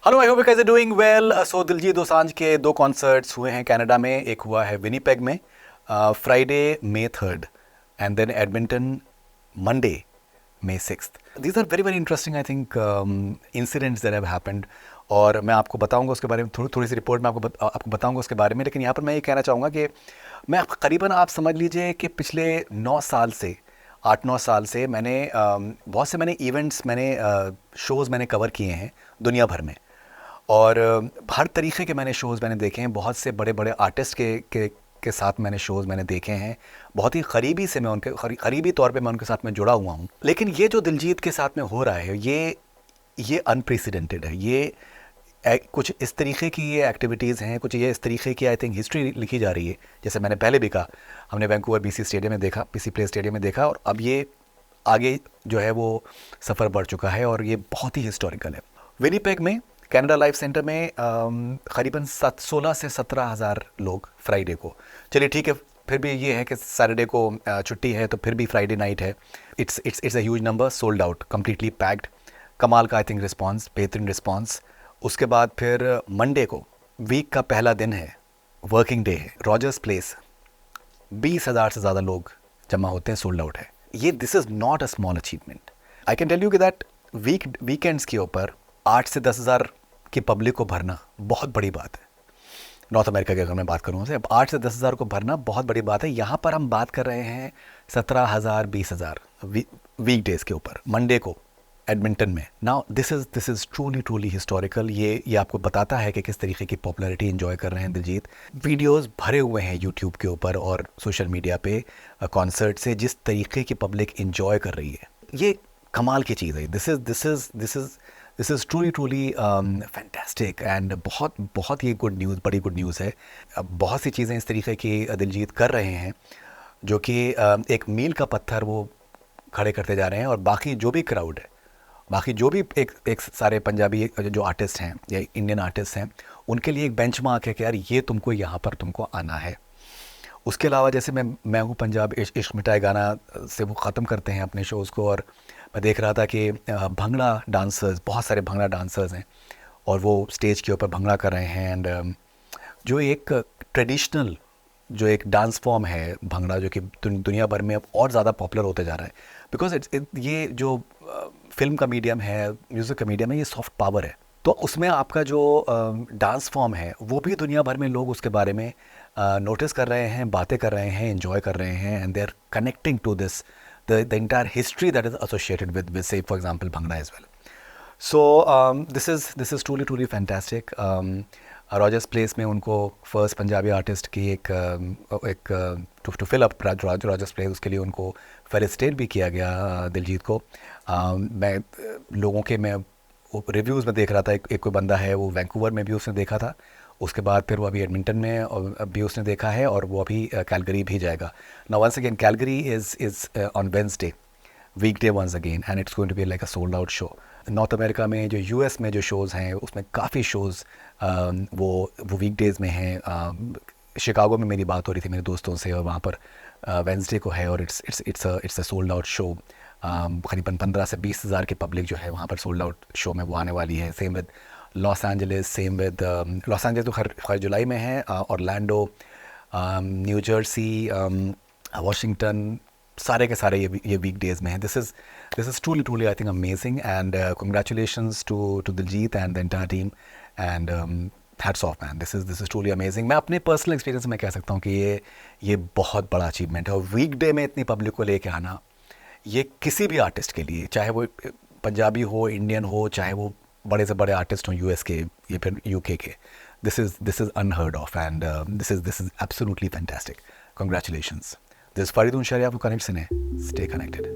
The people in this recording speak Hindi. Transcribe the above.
Hello, I hope you guys are doing well. So Diljit Dosanjh के दो कॉन्सर्ट्स हुए हैं कनाडा में। एक हुआ है विनीपेग में Friday May 3rd and then Edmonton Monday May 6th। These are very very interesting I think incidents that have happened, और मैं आपको बताऊंगा उसके बारे में। थोड़ी थोड़ी सी रिपोर्ट मैं आपको बताऊंगा उसके बारे में। लेकिन यहाँ पर मैं ये कहना चाहूँगा कि मैं करीबन आप समझ लीजिए कि पिछले 9 साल से 8-9 साल से मैंने बहुत से इवेंट्स शोज़ मैंने कवर किए हैं दुनिया भर में। और हर तरीके के शोज़ मैंने देखे हैं। बहुत से बड़े बड़े आर्टिस्ट के साथ शोज़ मैंने देखे हैं। बहुत ही करीबी से मैं उनके करीबी तौर पे मैं उनके साथ में जुड़ा हुआ हूँ। लेकिन ये जो दिलजीत के साथ में हो रहा है, ये अनप्रेसिडेंटेड है। ये कुछ इस तरीके की ये एक्टिविटीज़ हैं, कुछ ये इस तरीके की आई थिंक हिस्ट्री लिखी जा रही है। जैसे मैंने पहले भी कहा, हमने वैंकूवर BC स्टेडियम में देखा, BC प्ले स्टेडियम में देखा, और अब ये आगे जो है वो सफ़र बढ़ चुका है और ये बहुत ही हिस्टोरिकल है। विनीपेग में कनाडा लाइफ सेंटर में करीबन 16 से 17 हज़ार लोग फ्राइडे को। चलिए ठीक है, फिर भी ये है कि सैटरडे को छुट्टी है, तो फिर भी फ्राइडे नाइट है। It's a huge number, sold out, completely packed. कमाल का आई थिंक रिस्पॉन्स, बेहतरीन रिस्पॉन्स। उसके बाद फिर मंडे को, वीक का पहला दिन है, वर्किंग डे है, रॉजर्स प्लेस 20,000 से ज़्यादा लोग जमा होते हैं, सोल्ड आउट है। ये this is not a small achievement. I can tell you कि दैट वीकेंड्स के ऊपर 8 से 10 हज़ार की पब्लिक को भरना बहुत बड़ी बात है। नॉर्थ अमेरिका की अगर मैं बात करूँ, से 8 से 10 हज़ार को भरना बहुत बड़ी बात है। यहाँ पर हम बात कर रहे हैं 17,000 20,000 वीक डेज़ के ऊपर, मंडे को एडमिंटन में। Now this is truly historical. ये आपको बताता है कि किस तरीके की पॉपुलैरिटी एंजॉय कर रहे हैं दिलजीत। वीडियोस भरे हुए हैं यूट्यूब के ऊपर और सोशल मीडिया पे कॉन्सर्ट से, जिस तरीके की पब्लिक एंजॉय कर रही है, ये कमाल की चीज़ है। This is truly fantastic and बहुत बहुत ही गुड न्यूज़, बड़ी गुड न्यूज़ है। अब बहुत सी चीज़ें इस तरीके की दिलजीत कर रहे हैं जो कि एक मील का पत्थर वो खड़े करते जा रहे हैं। और बाकी जो भी क्राउड है, बाकी जो भी एक सारे पंजाबी जो आर्टिस्ट हैं या इंडियन आर्टिस्ट हैं, उनके लिए एक बेंचमार्क है कि यार ये तुमको यहाँ पर तुमको आना है। उसके अलावा जैसे मैं हूँ पंजाब, इश्क मिटाए गाना से वो ख़त्म करते हैं अपने शोज़ को। और मैं देख रहा था कि भंगड़ा डांसर्स, बहुत सारे भंगड़ा डांसर्स हैं और वो स्टेज के ऊपर भंगड़ा कर रहे हैं। एंड जो एक ट्रेडिशनल जो एक डांस फॉर्म है भंगड़ा, जो कि दुनिया भर में अब और ज़्यादा पॉपुलर होते जा रहा है, बिकॉज ये जो फिल्म का मीडियम है, म्यूज़िक का मीडियम है, ये सॉफ्ट पावर है। तो उसमें आपका जो डांस फॉर्म है, वो भी दुनिया भर में लोग उसके बारे में नोटिस कर रहे हैं, बातें कर रहे हैं, एंजॉय कर रहे हैं, and they are connecting to this the entire history that is associated with say for example Bhangra as well. So this is truly fantastic. Rogers Place में उनको फर्स्ट पंजाबी आर्टिस्ट की एक to fill up Rogers Place, उसके लिए उनको फेलिसिटेट भी किया गया दिलजीत को। मैं लोगों के मैं रिव्यूज़ में देख रहा था, एक कोई बंदा है वो वैंकूवर में भी उसने देखा था, उसके बाद फिर वो अभी एडमिंटन में भी उसने देखा है, और वो अभी कैलगरी भी जाएगा। Now once again Calgary is on Wednesday, weekday once again, and it's going to be like a sold out show. North America में जो US में जो शोज़ हैं, उसमें काफ़ी शोज़ वो वीकडेज़ में हैं। शिकागो में मेरी बात हो रही थी मेरे दोस्तों से, और वहाँ पर वेंसडे को है, और it's a sold out show. करीबन 15 से 20 हज़ार की पब्लिक जो है वहाँ पर सोल्ड आउट शो में वो आने वाली है। Same with Los Angeles, same with Los Angeles तो खैर जुलाई में है, ऑरलैंडो, न्यू जर्सी, वाशिंगटन, सारे के सारे ये वीक डेज़ में हैं। This is truly I think amazing, and congratulations to Diljit and the entire team, and hats off man, this is truly amazing. मैं अपने पर्सनल एक्सपीरियंस में कह सकता हूँ कि ये बहुत बड़ा अचीवमेंट है। और वीक डे में इतनी पब्लिक को लेके आना, ये किसी भी आर्टिस्ट के लिए, चाहे वो पंजाबी हो, इंडियन हो, चाहे वो बड़े से बड़े आर्टिस्ट हों US के या फिर UK के, this is unheard of, and this is absolutely fantastic. Congratulations. This Faridun Shariya, connect से, स्टे कनेक्टेड।